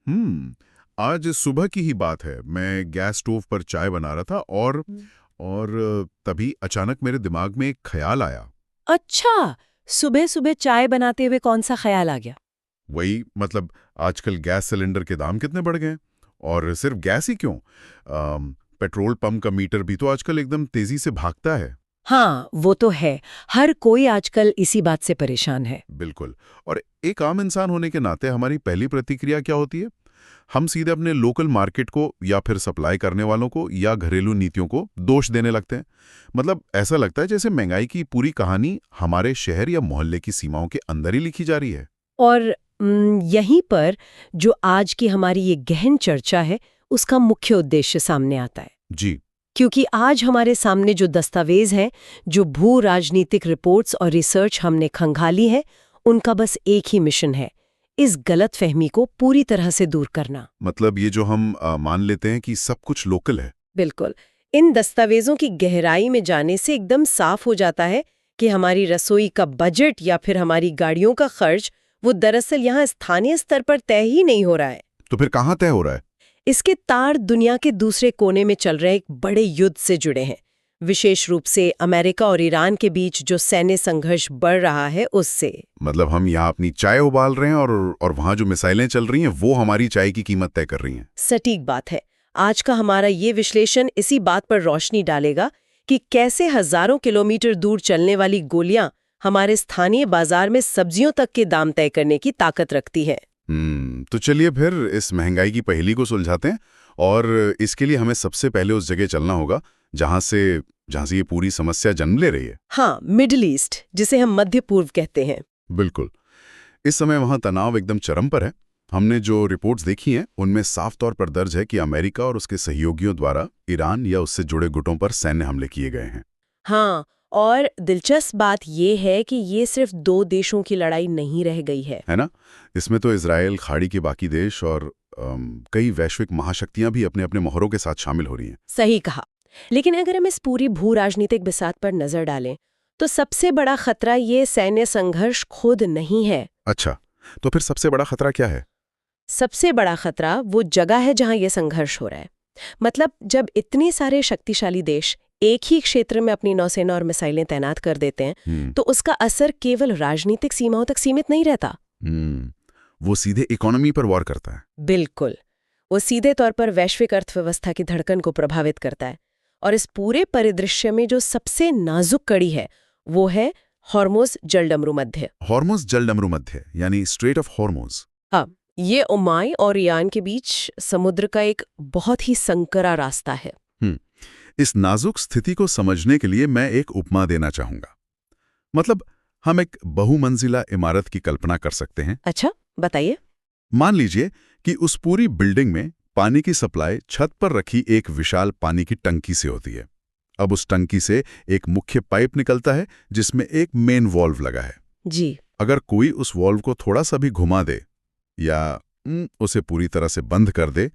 आज सुबह की ही बात है। मैं गैस स्टोव पर चाय बना रहा था और तभी अचानक मेरे दिमाग में एक ख्याल आया। अच्छा, सुबह सुबह चाय बनाते हुए कौन सा ख्याल आ गया? वही मतलब आजकल गैस सिलेंडर के दाम कितने बढ़ गए हैं। और सिर्फ गैस ही क्यों, पेट्रोल पंप का मीटर भी तो आजकल एकदम तेजी से भागता है। हाँ, वो तो है। हर कोई आजकल इसी बात से परेशान है। बिल्कुल। और एक आम इंसान होने के नाते हमारी पहली प्रतिक्रिया क्या होती है? हम सीधे अपने लोकल मार्केट को या फिर सप्लाई करने वालों को या घरेलू नीतियों को दोष देने लगते हैं। मतलब ऐसा लगता है जैसे महंगाई की पूरी कहानी हमारे शहर या मोहल्ले की सीमाओं के अंदर ही लिखी जा रही है। और यहीं पर जो आज की हमारी ये गहन चर्चा है, उसका मुख्य उद्देश्य सामने आता है। जी। क्योंकि आज हमारे सामने जो दस्तावेज हैं, जो भू राजनीतिक रिपोर्ट्स और रिसर्च हमने खंगाली है, उनका बस एक ही मिशन है, इस गलतफहमी को पूरी तरह से दूर करना। मतलब ये जो हम मान लेते हैं कि सब कुछ लोकल है। बिल्कुल। इन दस्तावेजों की गहराई में जाने से एकदम साफ हो जाता है कि हमारी रसोई का बजट या फिर हमारी गाड़ियों का खर्च वो दरअसल यहाँ स्थानीय स्तर पर तय ही नहीं हो रहा है। तो फिर कहाँ तय हो रहा है? इसके तार दुनिया के दूसरे कोने में चल रहे एक बड़े युद्ध से जुड़े हैं, विशेष रूप से अमेरिका और ईरान के बीच जो सैन्य संघर्ष बढ़ रहा है उससे। मतलब हम यहाँ अपनी चाय उबाल रहे हैं और वहाँ जो मिसाइलें चल रही हैं वो हमारी चाय की कीमत तय कर रही हैं। सटीक बात है। आज का हमारा ये विश्लेषण इसी बात पर रोशनी डालेगा कि कैसे हजारों किलोमीटर दूर चलने वाली गोलियां हमारे स्थानीय बाजार में सब्जियों तक के दाम तय करने की ताकत रखती है। तो चलिए फिर इस महंगाई की पहेली को सुलझाते हैं। और इसके लिए हमें सबसे पहले उस जगह चलना होगा जहाँ से ये पूरी समस्या जन्म ले रही है। हाँ, मिडिल ईस्ट, जिसे हम मध्य पूर्व कहते हैं। बिल्कुल। इस समय वहाँ तनाव एकदम चरम पर है। हमने जो रिपोर्ट्स देखी हैं उनमें साफ तौर पर दर्ज है कि अमेरिका और उसके सहयोगियों द्वारा ईरान या उससे जुड़े गुटों पर सैन्य हमले किए गए हैं। हाँ, और दिलचस्प बात ये है कि ये सिर्फ दो देशों की लड़ाई नहीं रह गई है ना? इसमें तो इजराइल, खाड़ी के बाकी देश और कई वैश्विक महाशक्तियां भी अपने अपने मोहरों के साथ शामिल हो रही हैं। सही कहा। लेकिन अगर हम इस पूरी भू राजनीतिक बिसात पर नजर डालें तो सबसे बड़ा खतरा ये सैन्य संघर्ष खुद नहीं है। अच्छा, तो फिर सबसे बड़ा खतरा क्या है? सबसे बड़ा खतरा वो जगह है जहां ये संघर्ष हो रहा है। मतलब जब इतने सारे शक्तिशाली देश एक ही क्षेत्र में अपनी नौसेना और मिसाइलें तैनात कर देते हैं तो उसका असर केवल राजनीतिक सीमाओं तक सीमित नहीं रहता। वो सीधे इकोनॉमी पर वॉर करता है। बिल्कुल। वो सीधे तौर पर वैश्विक अर्थव्यवस्था की धड़कन को प्रभावित करता है। और इस पूरे परिदृश्य में जो सबसे नाजुक कड़ी है वो है हॉर्मुज़ जलडमरू मध्य। हॉर्मुज़ जलडमरू मध्य यानी स्ट्रेट ऑफ हॉर्मुज़। हाँ, ये ओमान और ईरान के बीच समुद्र का एक बहुत ही संकरा रास्ता है। इस नाजुक स्थिति को समझने के लिए मैं एक उपमा देना चाहूंगा। मतलब हम एक बहुमंजिला इमारत की कल्पना कर सकते हैं। अच्छा, बताइए। मान लीजिए कि उस पूरी बिल्डिंग में पानी की सप्लाई छत पर रखी एक विशाल पानी की टंकी से होती है। अब उस टंकी से एक मुख्य पाइप निकलता है जिसमें एक मेन वॉल्व लगा है। जी। अगर कोई उस वॉल्व को थोड़ा सा भी घुमा दे या उसे पूरी तरह से बंद कर दे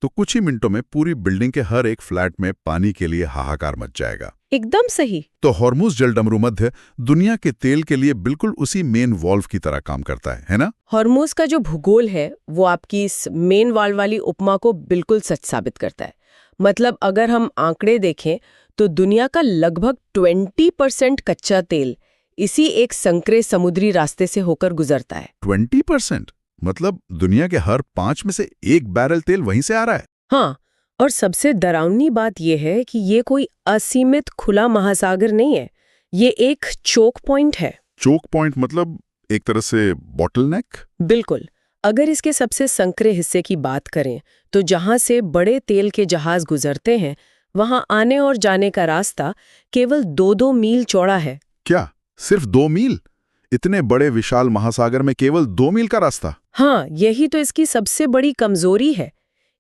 तो कुछ ही मिनटों में पूरी बिल्डिंग के हर एक फ्लैट में पानी के लिए हाहाकार मच जाएगा। एकदम सही। तो हॉर्मुज़ जलडमरू मध्य दुनिया के तेल के लिए बिल्कुल उसी मेन वॉल्व की तरह काम करता है ना? हॉर्मुज़ का जो भूगोल है वो आपकी इस मेन वाल्व वाली उपमा को बिल्कुल सच साबित करता है। मतलब अगर हम आंकड़े देखें तो दुनिया का लगभग 20% कच्चा तेल इसी एक संकरे समुद्री रास्ते से होकर गुजरता है। 20%? मतलब दुनिया के हर 5 में से 1 बैरल तेल वहीं से आ रहा है। हाँ, और सबसे डरावनी बात यह है कि ये कोई असीमित खुला महासागर नहीं है, ये एक चोक पॉइंट है। चोक पॉइंट मतलब एक तरह से बॉटलनेक? बिल्कुल। अगर इसके सबसे संकरे हिस्से की बात करें तो जहां से बड़े तेल के जहाज गुजरते हैं वहां आने और जाने का रास्ता केवल 2-2 मील चौड़ा है। क्या सिर्फ 2 मील? इतने बड़े विशाल महासागर में केवल 2 मील का रास्ता? हाँ, यही तो इसकी सबसे बड़ी कमजोरी है।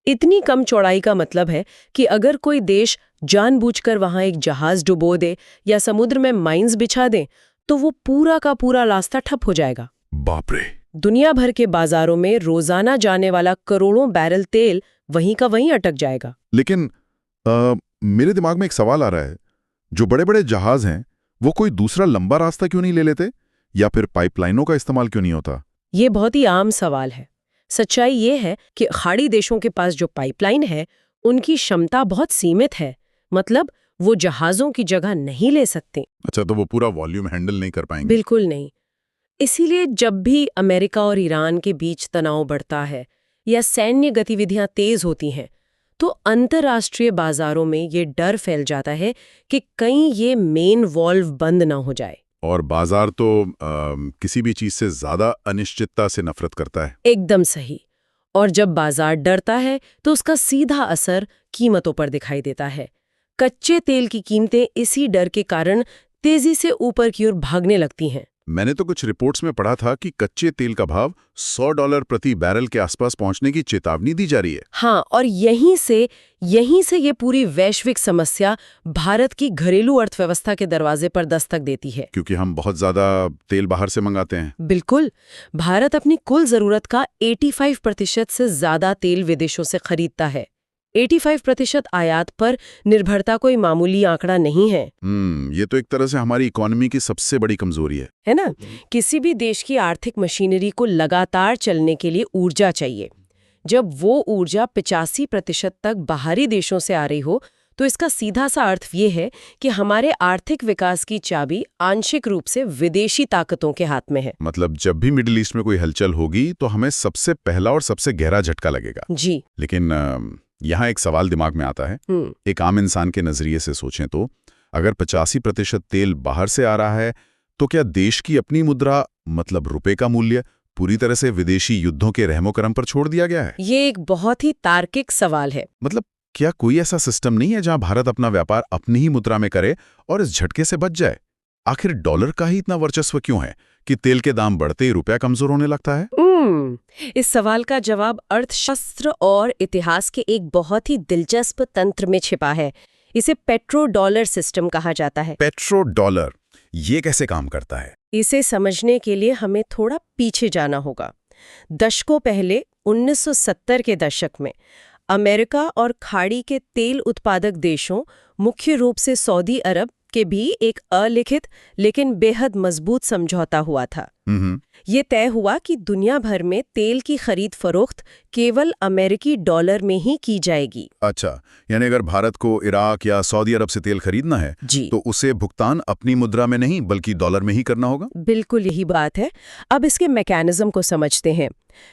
इतनी कम चौड़ाई का मतलब है कि अगर कोई देश जानबूझकर वहां एक जहाज डुबो दे या समुद्र में माइंस बिछा दे तो वो पूरा का पूरा रास्ता ठप हो जाएगा। बाप रे! दुनिया भर के बाजारों में रोजाना जाने वाला करोड़ों बैरल तेल वहीं का वहीं अटक जाएगा। लेकिन मेरे दिमाग में एक सवाल आ रहा है, जो बड़े बड़े जहाज हैं वो कोई दूसरा लंबा रास्ता क्यों नहीं ले लेते या फिर पाइपलाइनों का इस्तेमाल क्यों नहीं होता? ये बहुत ही आम सवाल है। सच्चाई ये है कि खाड़ी देशों के पास जो पाइपलाइन है उनकी क्षमता बहुत सीमित है, मतलब वो जहाज़ों की जगह नहीं ले सकते। अच्छा, तो वो पूरा वॉल्यूम हैंडल नहीं कर पाएंगे? बिल्कुल नहीं। इसीलिए जब भी अमेरिका और ईरान के बीच तनाव बढ़ता है या सैन्य गतिविधियां तेज होती हैं, तो अंतर्राष्ट्रीय बाजारों में ये डर फैल जाता है कि कहीं ये मेन वॉल्व बंद ना हो जाए। और बाजार तो किसी भी चीज से ज्यादा अनिश्चितता से नफरत करता है। एकदम सही। और जब बाजार डरता है तो उसका सीधा असर कीमतों पर दिखाई देता है। कच्चे तेल की कीमतें इसी डर के कारण तेजी से ऊपर की ओर भागने लगती हैं। मैंने तो कुछ रिपोर्ट्स में पढ़ा था कि कच्चे तेल का भाव $100 प्रति बैरल के आसपास पहुंचने की चेतावनी दी जा रही है। हाँ, और यहीं से ये पूरी वैश्विक समस्या भारत की घरेलू अर्थव्यवस्था के दरवाजे पर दस्तक देती है। क्योंकि हम बहुत ज्यादा तेल बाहर से मंगाते हैं। बिल्कुल। भारत अपनी कुल जरूरत का 85% से ज्यादा तेल विदेशों से खरीदता है। 85% आयात पर निर्भरता कोई मामूली आंकड़ा नहीं है। ये तो एक तरह से हमारी इकोनॉमी की सबसे बड़ी कमजोरी है ना? किसी भी देश की आर्थिक मशीनरी को लगातार चलने के लिए ऊर्जा चाहिए। जब वो ऊर्जा 85% तक बाहरी देशों से आ रही हो, तो इसका सीधा सा अर्थ ये है कि हमारे आर्थिक विकास की चाबी आंशिक रूप से विदेशी ताकतों के हाथ में है। मतलब जब भी मिडिल ईस्ट में कोई हलचल होगी तो हमें सबसे पहला और सबसे गहरा झटका लगेगा। जी। लेकिन यहाँ एक सवाल दिमाग में आता है। एक आम इंसान के नजरिए से सोचें तो अगर 85% तेल बाहर से आ रहा है, तो क्या देश की अपनी मुद्रा मतलब रुपए का मूल्य पूरी तरह से विदेशी युद्धों के रहमो करम पर छोड़ दिया गया है? ये एक बहुत ही तार्किक सवाल है। मतलब क्या कोई ऐसा सिस्टम नहीं है जहां भारत अपना व्यापार अपनी ही मुद्रा में करे और इस झटके से बच जाए? आखिर डॉलर का ही इतना वर्चस्व क्यों है कि तेल के दाम बढ़ते ही रुपया कमजोर होने लगता है? इस सवाल का जवाब अर्थशास्त्र और इतिहास के एक बहुत ही दिलचस्प तंत्र में छिपा है। इसे पेट्रो डॉलर सिस्टम कहा जाता है। पेट्रो डॉलर, ये कैसे काम करता है? इसे समझने के लिए हमें थोड़ा पीछे जाना होगा। दशकों पहले 1970 के दशक में अमेरिका और खाड़ी के तेल उत्पादक देशों, मुख्य रूप से सऊदी अरब के भी एक अलिखित लेकिन बेहद मजबूत समझौता हुआ था। ये तय हुआ कि दुनिया भर में तेल की खरीद फरोख्त केवल अमेरिकी डॉलर में ही की जाएगी। अच्छा, यानी अगर भारत को इराक या सऊदी अरब से तेल खरीदना है तो उसे भुगतान अपनी मुद्रा में नहीं बल्कि डॉलर में ही करना होगा? बिल्कुल यही बात है। अब इसके मैकेनिज्म को समझते हैं।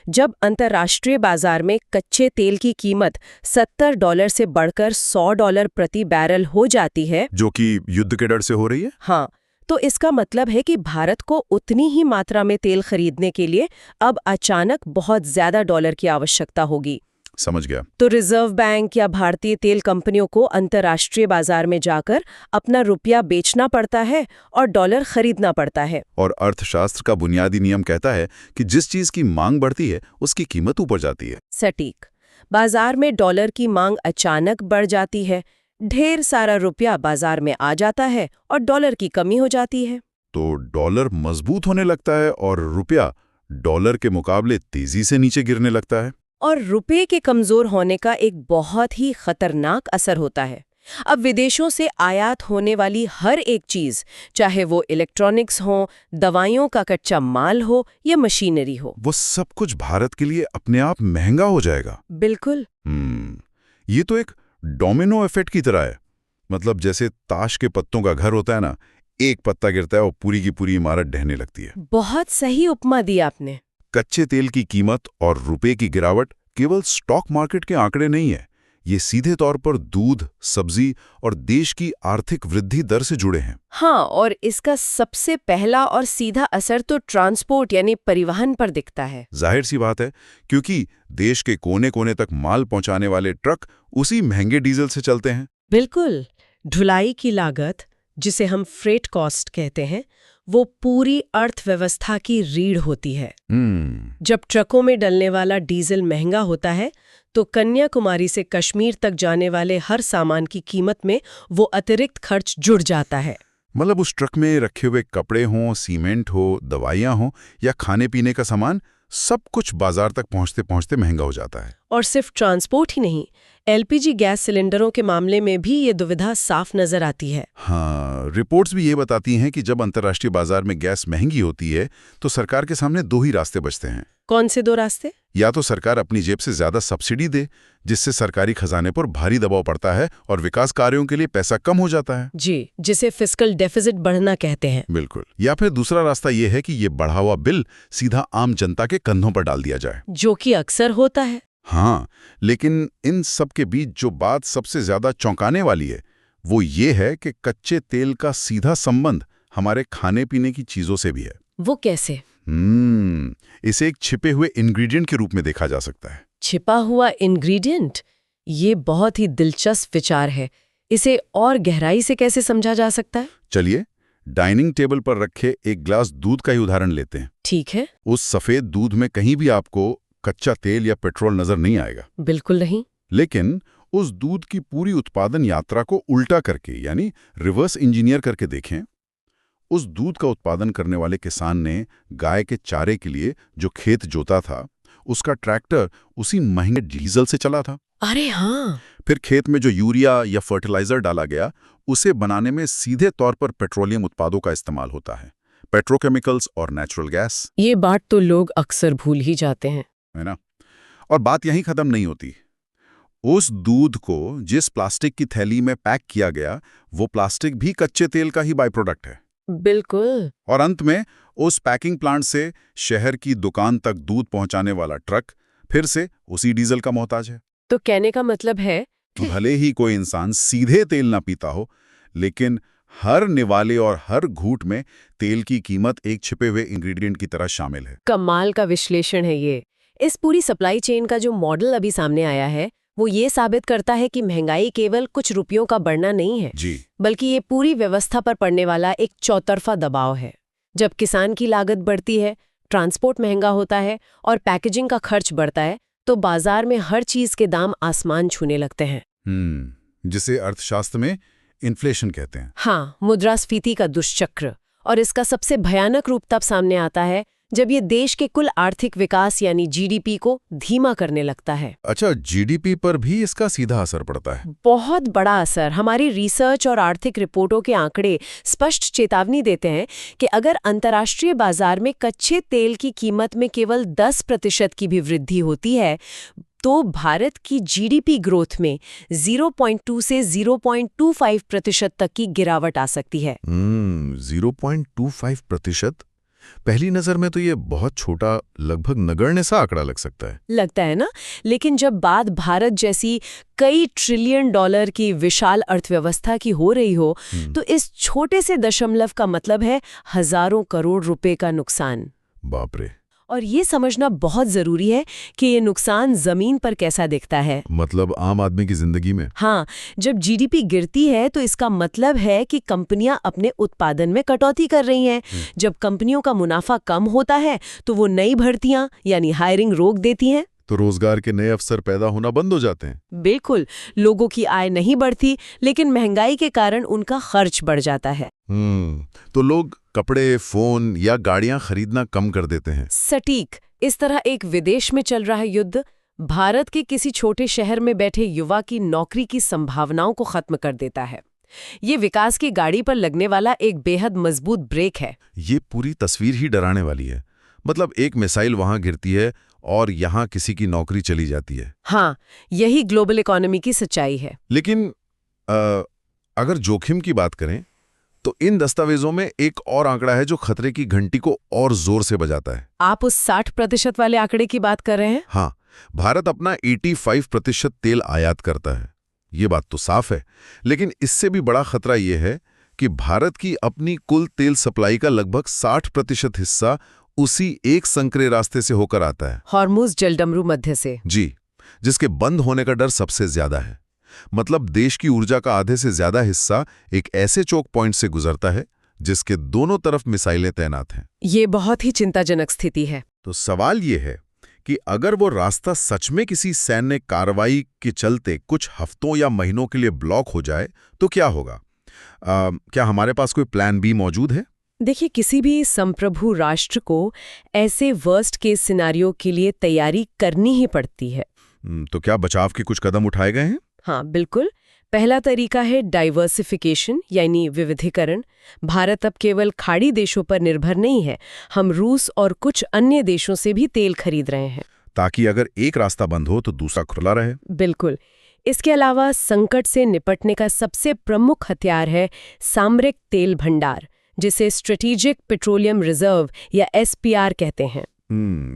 जब अंतर्राष्ट्रीय बाजार में कच्चे तेल की कीमत $70 से बढ़कर $100 प्रति बैरल हो जाती है, जो कि युद्ध के डर से हो रही है, हाँ, तो इसका मतलब है कि भारत को उतनी ही मात्रा में तेल खरीदने के लिए अब अचानक बहुत ज्यादा डॉलर की आवश्यकता होगी। समझ गया। तो रिजर्व बैंक या भारतीय तेल कंपनियों को अंतर्राष्ट्रीय बाजार में जाकर अपना रुपया बेचना पड़ता है और डॉलर खरीदना पड़ता है। और अर्थशास्त्र का बुनियादी नियम कहता है कि जिस चीज की मांग बढ़ती है उसकी कीमत ऊपर जाती है। सटीक। बाजार में डॉलर की मांग अचानक बढ़ जाती है, ढेर सारा रुपया बाजार में आ जाता है और डॉलर की कमी हो जाती है। तो डॉलर मजबूत होने लगता है और रुपया डॉलर के मुकाबले तेजी से नीचे गिरने लगता है। और रुपये के कमजोर होने का एक बहुत ही खतरनाक असर होता है। अब विदेशों से आयात होने वाली हर एक चीज, चाहे वो इलेक्ट्रॉनिक्स हो, दवाइयों का कच्चा माल हो या मशीनरी हो, वो सब कुछ भारत के लिए अपने आप महंगा हो जाएगा। बिल्कुल। ये तो एक डोमिनो इफेक्ट की तरह है। मतलब जैसे ताश के पत्तों का घर होता है ना, एक पत्ता गिरता है और पूरी की पूरी इमारत ढहने लगती है। बहुत सही उपमा दी आपने। कच्चे तेल की कीमत और रुपए की गिरावट केवल स्टॉक मार्केट के आंकड़े नहीं है, ये सीधे तौर पर दूध, सब्जी और देश की आर्थिक वृद्धि दर से जुड़े हैं। हाँ, और इसका सबसे पहला और सीधा असर तो ट्रांसपोर्ट यानी परिवहन पर दिखता है। जाहिर सी बात है, क्योंकि देश के कोने कोने तक माल पहुंचाने वाले ट्रक उसी महंगे डीजल से चलते हैं। बिल्कुल। ढुलाई की लागत, जिसे हम फ्रेट कॉस्ट कहते हैं, वो पूरी अर्थव्यवस्था की रीढ़ होती है। जब ट्रकों में डलने वाला डीजल महंगा होता है, तो कन्याकुमारी से कश्मीर तक जाने वाले हर सामान की कीमत में वो अतिरिक्त खर्च जुड़ जाता है। मतलब उस ट्रक में रखे हुए कपड़े हों, सीमेंट हो, दवाइयाँ हों या खाने पीने का सामान, सब कुछ बाजार तक पहुंचते पहुंचते महंगा हो जाता है। और सिर्फ ट्रांसपोर्ट ही नहीं, एलपीजी गैस सिलेंडरों के मामले में भी ये दुविधा साफ नजर आती है। हाँ, रिपोर्ट्स भी ये बताती हैं कि जब अंतर्राष्ट्रीय बाजार में गैस महंगी होती है तो सरकार के सामने दो ही रास्ते बचते हैं। कौन से दो रास्ते? या तो सरकार अपनी जेब से ज्यादा सब्सिडी दे, जिससे सरकारी खजाने पर भारी दबाव पड़ता है और विकास कार्यों के लिए पैसा कम हो जाता है। जी, जिसे फिस्कल डेफिसिट बढ़ना कहते हैं। बिल्कुल। या फिर दूसरा रास्ता ये है कि ये बढ़ा हुआ बिल सीधा आम जनता के कंधों पर डाल दिया जाए, जो कि अक्सर होता है। हाँ, लेकिन इन सब के बीच जो बात सबसे ज्यादा चौंकाने वाली है वो ये है कि कच्चे तेल का सीधा संबंध हमारे खाने पीने की चीजों से भी है। वो कैसे? इसे एक छिपे हुए इंग्रेडिएंट के रूप में देखा जा सकता है। छिपा हुआ इंग्रेडिएंट? ये बहुत ही दिलचस्प विचार है। इसे और गहराई से कैसे समझा जा सकता है? चलिए, डाइनिंग टेबल पर रखे एक ग्लास दूध का ही उदाहरण लेते हैं। ठीक है। उस सफेद दूध में कहीं भी आपको कच्चा तेल या पेट्रोल नजर नहीं आएगा। बिल्कुल नहीं। लेकिन उस दूध की पूरी उत्पादन यात्रा को उल्टा करके, यानी रिवर्स इंजीनियर करके देखें, उस दूध का उत्पादन करने वाले किसान ने गाय के चारे के लिए जो खेत जोता था, उसका ट्रैक्टर उसी महंगे डीजल से चला था। अरे हाँ। फिर खेत में जो यूरिया या फर्टिलाइजर डाला गया, उसे बनाने में सीधे तौर पर पेट्रोलियम उत्पादों का इस्तेमाल होता है, पेट्रोकेमिकल्स और नेचुरल गैस। ये बात तो लोग अक्सर भूल ही जाते हैं, है ना? और बात यहीं खत्म नहीं होती। उस दूध को जिस प्लास्टिक की थैली में पैक किया गया, वो प्लास्टिक भी कच्चे तेल का ही बाय प्रोडक्ट है। बिल्कुल। और अंत में उस पैकिंग प्लांट से शहर की दुकान तक दूध पहुंचाने वाला ट्रक फिर से उसी डीजल का मोहताज है। तो कहने का मतलब है कि भले ही कोई इंसान सीधे तेल ना पीता हो, लेकिन हर निवाले और हर घूंट में तेल की कीमत एक छिपे हुए इंग्रेडिएंट की तरह शामिल है। कमाल का विश्लेषण है ये। इस पूरी सप्लाई चेन का जो मॉडल अभी सामने आया है, वो ये साबित करता है कि महंगाई केवल कुछ रुपयों का बढ़ना नहीं है, जी, बल्कि ये पूरी व्यवस्था पर पड़ने वाला एक चौतरफा दबाव है। जब किसान की लागत बढ़ती है, ट्रांसपोर्ट महंगा होता है और पैकेजिंग का खर्च बढ़ता है, तो बाजार में हर चीज के दाम आसमान छूने लगते हैं। जिसे अर्थशास्त्र में इन्फ्लेशन कहते हैं। हाँ, मुद्रास्फीति का दुष्चक्र। और इसका सबसे भयानक रूप तब सामने आता है जब ये देश के कुल आर्थिक विकास यानी जीडीपी को धीमा करने लगता है। अच्छा, जीडीपी पर भी इसका सीधा असर पड़ता है? बहुत बड़ा असर। हमारी रिसर्च और आर्थिक रिपोर्टों के आंकड़े स्पष्ट चेतावनी देते हैं कि अगर अंतर्राष्ट्रीय बाजार में कच्चे तेल की कीमत में केवल 10% की भी वृद्धि होती है, तो भारत की जीडीपी ग्रोथ में 0.2 से 0.25% तक की गिरावट आ सकती है। 0.25%? पहली नजर में तो ये बहुत छोटा, लगभग नगण्य सा आंकड़ा लग सकता है। लगता है ना? लेकिन जब बात भारत जैसी कई ट्रिलियन डॉलर की विशाल अर्थव्यवस्था की हो रही हो, तो इस छोटे से दशमलव का मतलब है हजारों करोड़ रुपए का नुकसान। बाप रे। और ये समझना बहुत जरूरी है कि ये नुकसान जमीन पर कैसा दिखता है, मतलब आम आदमी की जिंदगी में। हाँ, जब जीडीपी गिरती है तो इसका मतलब है कि कंपनियां अपने उत्पादन में कटौती कर रही हैं। जब कंपनियों का मुनाफा कम होता है तो वो नई भर्तियां यानी हायरिंग रोक देती हैं, तो रोजगार के नए अवसर पैदा होना बंद हो जाते हैं। बिल्कुल। लोगों की आय नहीं बढ़ती, लेकिन महंगाई के कारण उनका खर्च बढ़ जाता है। तो लोग कपड़े, फोन या गाड़ियां खरीदना कम कर देते हैं। सटीक। इस तरह एक विदेश में चल रहा युद्ध भारत के किसी छोटे शहर में बैठे युवा की नौकरी की संभावनाओं को खत्म कर देता है। ये विकास की गाड़ी पर लगने वाला एक बेहद मजबूत ब्रेक है। ये पूरी तस्वीर ही डराने वाली है। मतलब एक मिसाइल वहां गिरती है और यहाँ किसी की नौकरी चली जाती है। हाँ, यही ग्लोबल इकोनॉमी की सच्चाई है। लेकिन अगर जोखिम की बात करें तो इन दस्तावेजों में एक और आंकड़ा है जो खतरे की घंटी को और जोर से बजाता है। आप उस 60% वाले आंकड़े की बात कर रहे हैं? हाँ, भारत अपना 85% तेल आयात करता है, ये बात तो साफ है। लेकिन इससे भी बड़ा खतरा यह है कि भारत की अपनी कुल तेल सप्लाई का लगभग 60% हिस्सा उसी एक संकरे रास्ते से होकर आता है, हॉर्मुज जलडमरू मध्य से। जी, जिसके बंद होने का डर सबसे ज्यादा है। मतलब देश की ऊर्जा का आधे से ज्यादा हिस्सा एक ऐसे चोक पॉइंट से गुजरता है जिसके दोनों तरफ मिसाइलें तैनात हैं। ये बहुत ही चिंताजनक स्थिति है। तो सवाल ये है कि अगर वो रास्ता सच में किसी सैन्य कार्रवाई के चलते कुछ हफ्तों या महीनों के लिए ब्लॉक हो जाए तो क्या होगा? क्या हमारे पास कोई प्लान बी मौजूद है? देखिए, किसी भी संप्रभु राष्ट्र को ऐसे वर्स्ट केस सिनारियो के लिए तैयारी करनी ही पड़ती है। तो क्या बचाव के कुछ कदम उठाए गए हैं? हाँ बिल्कुल। पहला तरीका है डाइवर्सिफिकेशन यानी विविधीकरण। भारत अब केवल खाड़ी देशों पर निर्भर नहीं है, हम रूस और कुछ अन्य देशों से भी तेल खरीद रहे हैं, ताकि अगर एक रास्ता बंद हो तो दूसरा खुला रहे। बिल्कुल। इसके अलावा संकट से निपटने का सबसे प्रमुख हथियार है सामरिक तेल भंडार, जिसे स्ट्रेटेजिक पेट्रोलियम रिजर्व या SPR कहते हैं।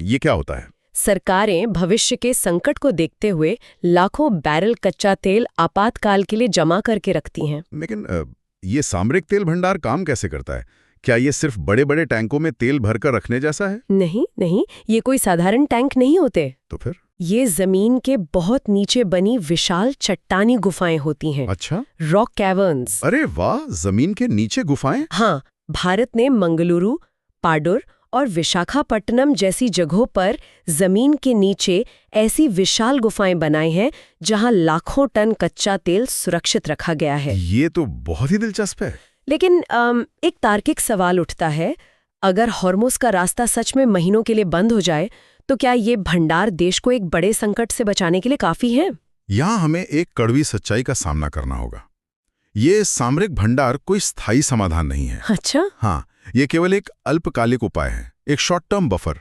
ये क्या होता है? सरकारें भविष्य के संकट को देखते हुए लाखों बैरल कच्चा तेल आपातकाल के लिए जमा करके रखती हैं। लेकिन ये सामरिक तेल भंडार काम कैसे करता है? क्या ये सिर्फ बड़े बड़े टैंकों में तेल भरकर रखने जैसा है? नहीं नहीं, ये कोई साधारण टैंक नहीं होते। तो फिर? ये जमीन के बहुत नीचे बनी विशाल चट्टानी गुफाएं होती हैं। अच्छा, रॉक कैवर्न्स। अरे वाह, जमीन के नीचे गुफाएं? हाँ, भारत ने मंगलुरु, पाडुर और विशाखापट्टनम जैसी जगहों पर जमीन के नीचे ऐसी विशाल गुफाएं बनाई हैं जहां लाखों टन कच्चा तेल सुरक्षित रखा गया है। ये तो बहुत ही दिलचस्प है। लेकिन एक तार्किक सवाल उठता है, अगर हॉर्मुज़ का रास्ता सच में महीनों के लिए बंद हो जाए तो क्या ये भंडार देश को एक बड़े संकट से बचाने के लिए काफी है? यहाँ हमें एक कड़वी सच्चाई का सामना करना होगा। ये सामरिक भंडार कोई स्थायी समाधान नहीं है। अच्छा? हाँ, ये केवल एक अल्पकालिक उपाय है, एक शॉर्ट टर्म बफर।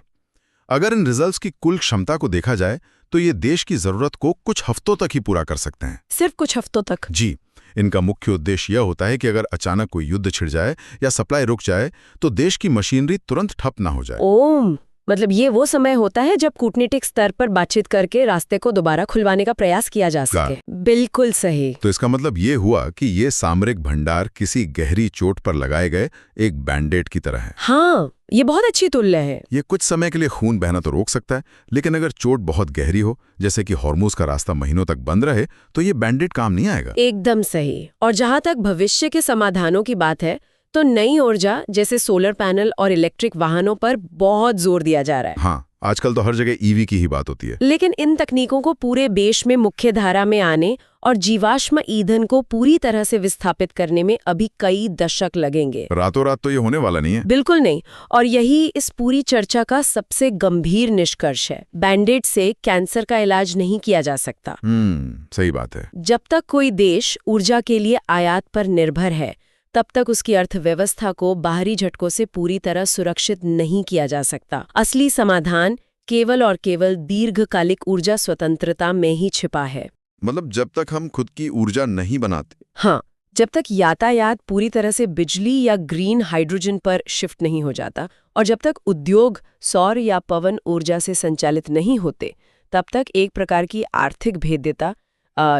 अगर इन रिजल्ट्स की कुल क्षमता को देखा जाए तो ये देश की जरूरत को कुछ हफ्तों तक ही पूरा कर सकते हैं। सिर्फ कुछ हफ्तों तक? जी। इनका मुख्य उद्देश्य यह होता है कि अगर अचानक कोई युद्ध छिड़ जाए या सप्लाई रुक जाए तो देश की मशीनरी तुरंत ठप ना हो जाए। ओह, मतलब ये वो समय होता है जब कूटनीतिक स्तर पर बातचीत करके रास्ते को दोबारा खुलवाने का प्रयास किया जा सके। बिल्कुल सही। तो इसका मतलब ये हुआ कि ये सामरिक भंडार किसी गहरी चोट पर लगाए गए एक बैंडेड की तरह है। हाँ, ये बहुत अच्छी तुलना है। ये कुछ समय के लिए खून बहना तो रोक सकता है, लेकिन अगर चोट बहुत गहरी हो, जैसे कि हॉर्मुज़ का रास्ता महीनों तक बंद रहे, तो ये बैंडेड काम नहीं आएगा। एकदम सही। और जहां तक भविष्य के समाधानों की बात है तो नई ऊर्जा जैसे सोलर पैनल और इलेक्ट्रिक वाहनों पर बहुत जोर दिया जा रहा है। हाँ, आजकल तो हर जगह EV की ही बात होती है। लेकिन इन तकनीकों को पूरे देश में मुख्य धारा में आने और जीवाश्म ईंधन को पूरी तरह से विस्थापित करने में अभी कई दशक लगेंगे। रातों रात तो ये होने वाला नहीं है। बिल्कुल नहीं। और यही इस पूरी चर्चा का सबसे गंभीर निष्कर्ष है। बैंडेड से कैंसर का इलाज नहीं किया जा सकता। सही बात है। जब तक कोई देश ऊर्जा के लिए आयात पर निर्भर है, तब तक उसकी अर्थव्यवस्था को बाहरी झटकों से पूरी तरह सुरक्षित नहीं किया जा सकता। असली समाधान केवल और केवल दीर्घकालिक ऊर्जा स्वतंत्रता में ही छिपा है। मतलब जब तक हम खुद की ऊर्जा नहीं बनाते। हाँ, जब तक यातायात पूरी तरह से बिजली या ग्रीन हाइड्रोजन पर शिफ्ट नहीं हो जाता और जब तक उद्योग सौर या पवन ऊर्जा से संचालित नहीं होते, तब तक एक प्रकार की आर्थिक भेद्यता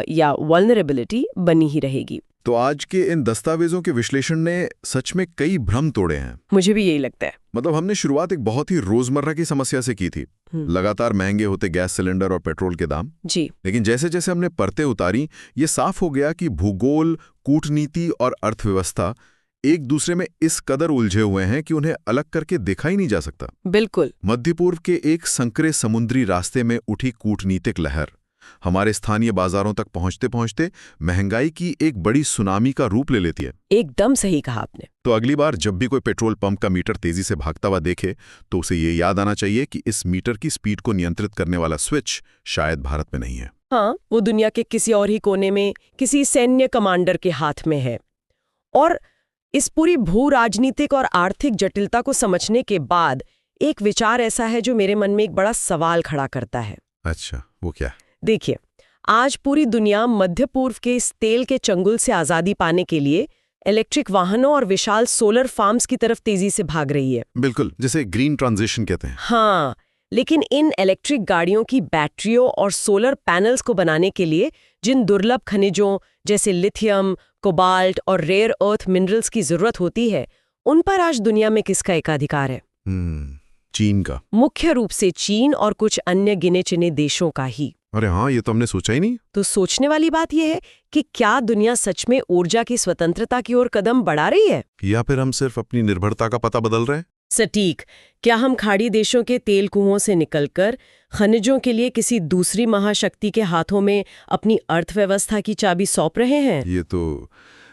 या वल्नरेबिलिटी बनी ही रहेगी। तो आज के इन दस्तावेजों के विश्लेषण ने सच में कई भ्रम तोड़े हैं। मुझे भी यही लगता है। मतलब हमने शुरुआत एक बहुत ही रोजमर्रा की समस्या से की थी, लगातार महंगे होते गैस सिलेंडर और पेट्रोल के दाम। जी। लेकिन जैसे जैसे हमने परतें उतारी, ये साफ हो गया कि भूगोल, कूटनीति और अर्थव्यवस्था एक दूसरे में इस कदर उलझे हुए हैं कि उन्हें अलग करके देखा ही नहीं जा सकता। बिल्कुल। मध्य पूर्व के एक संकरे समुद्री रास्ते में उठी कूटनीतिक लहर हमारे स्थानीय बाजारों तक पहुंचते पहुंचते महंगाई की एक बड़ी सुनामी का रूप ले लेती है। एकदम सही कहा आपने। तो अगली बार जब भी कोई पेट्रोल पंप का मीटर तेजी से भागता हुआ देखे तो उसे ये याद आना चाहिए कि इस मीटर की स्पीड को नियंत्रित करने वाला स्विच शायद भारत में नहीं है। हाँ, वो दुनिया के किसी और ही कोने में किसी सैन्य कमांडर के हाथ में है। और इस पूरी भू राजनीतिक और आर्थिक जटिलता को समझने के बाद एक विचार ऐसा है जो मेरे मन में एक बड़ा सवाल खड़ा करता है। अच्छा, वो क्या? देखिए, आज पूरी दुनिया मध्य पूर्व के इस तेल के चंगुल से आजादी पाने के लिए इलेक्ट्रिक वाहनों और विशाल सोलर फार्म्स की तरफ तेजी से भाग रही है। बिल्कुल, जिसे ग्रीन ट्रांजिशन कहते हैं। हाँ, लेकिन इन इलेक्ट्रिक गाड़ियों की बैटरियों और सोलर पैनल्स को बनाने के लिए जिन दुर्लभ खनिजों जैसे लिथियम, कोबाल्ट और रेयर अर्थ मिनरल्स की जरूरत होती है, उन पर आज दुनिया में किसका एकाधिकार है? चीन का। मुख्य रूप से चीन और कुछ अन्य गिने चुने देशों का ही। अरे हाँ, ये तो हमने सोचा ही नहीं। तो सोचने वाली बात यह है कि क्या दुनिया सच में ऊर्जा की स्वतंत्रता की ओर कदम बढ़ा रही है, या फिर हम सिर्फ अपनी निर्भरता का पता बदल रहे हैं? सटीक। क्या हम खाड़ी देशों के तेल कुओं से निकलकर खनिजों के लिए किसी दूसरी महाशक्ति के हाथों में अपनी अर्थव्यवस्था की चाबी सौंप रहे हैं?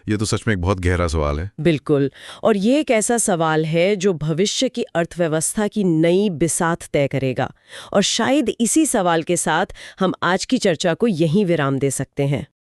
ये तो सच में एक बहुत गहरा सवाल है। बिल्कुल। और ये एक ऐसा सवाल है जो भविष्य की अर्थव्यवस्था की नई बिसात तय करेगा। और शायद इसी सवाल के साथ हम आज की चर्चा को यहीं विराम दे सकते हैं।